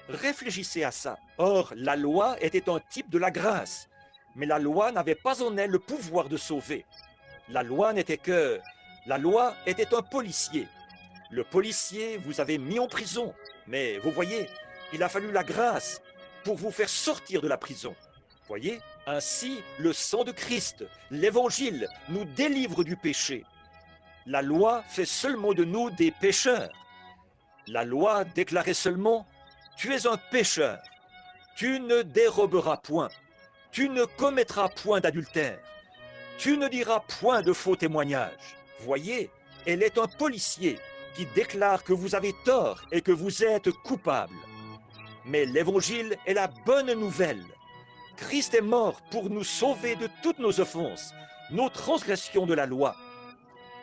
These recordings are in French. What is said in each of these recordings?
Réfléchissez à ça. Or, la loi était un type de la grâce, mais la loi n'avait pas en elle le pouvoir de sauver. La loi n'était que... La loi était un policier. Le policier vous avait mis en prison, mais vous voyez, il a fallu la grâce pour vous faire sortir de la prison. Voyez, ainsi le sang de Christ, l'évangile, nous délivre du péché. La loi fait seulement de nous des pécheurs. La loi déclarait seulement: tu es un pécheur, tu ne déroberas point, tu ne commettras point d'adultère, tu ne diras point de faux témoignages. Voyez, elle est un policier qui déclare que vous avez tort et que vous êtes coupable. Mais l'évangile est la bonne nouvelle. Christ est mort pour nous sauver de toutes nos offenses, nos transgressions de la loi.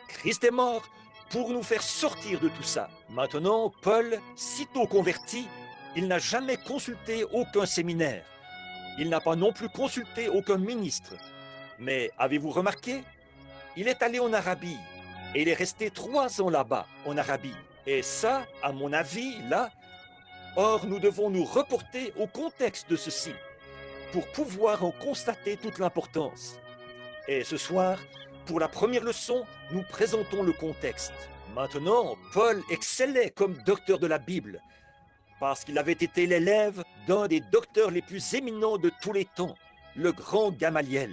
Christ est mort pour nous faire sortir de tout ça. Maintenant, Paul, sitôt converti, il n'a jamais consulté aucun séminaire. Il n'a pas non plus consulté aucun ministre. Mais avez-vous remarqué? Il est allé en Arabie et il est resté 3 ans là-bas, en Arabie. Et ça, à mon avis, là, or nous devons nous reporter au contexte de ceci pour pouvoir en constater toute l'importance. Et ce soir, pour la première leçon, nous présentons le contexte. Maintenant, Paul excellait comme docteur de la Bible, parce qu'il avait été l'élève d'un des docteurs les plus éminents de tous les temps, le grand Gamaliel.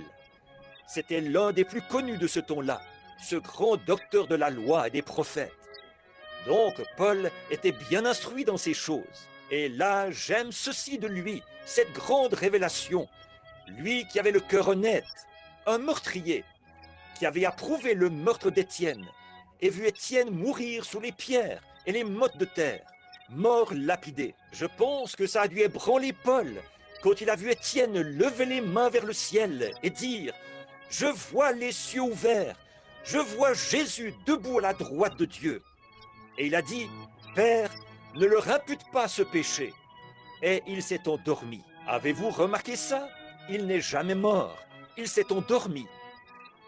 C'était l'un des plus connus de ce temps-là, ce grand docteur de la loi et des prophètes. Donc, Paul était bien instruit dans ces choses. Et là, j'aime ceci de lui, cette grande révélation. Lui qui avait le cœur honnête, un meurtrier, qui avait approuvé le meurtre d'Étienne, et vu Étienne mourir sous les pierres et les mottes de terre, mort lapidé. Je pense que ça a dû ébranler Paul, quand il a vu Étienne lever les mains vers le ciel et dire: « Je vois les cieux ouverts, je vois Jésus debout à la droite de Dieu. » Et il a dit: « Père, ne leur impute pas ce péché. » Et il s'est endormi. Avez-vous remarqué ça? Il n'est jamais mort, il s'est endormi.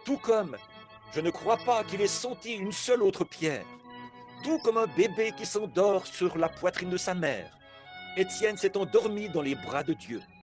Tout comme je ne crois pas qu'il ait senti une seule autre pierre. Tout comme un bébé qui s'endort sur la poitrine de sa mère. Étienne s'est endormi dans les bras de Dieu.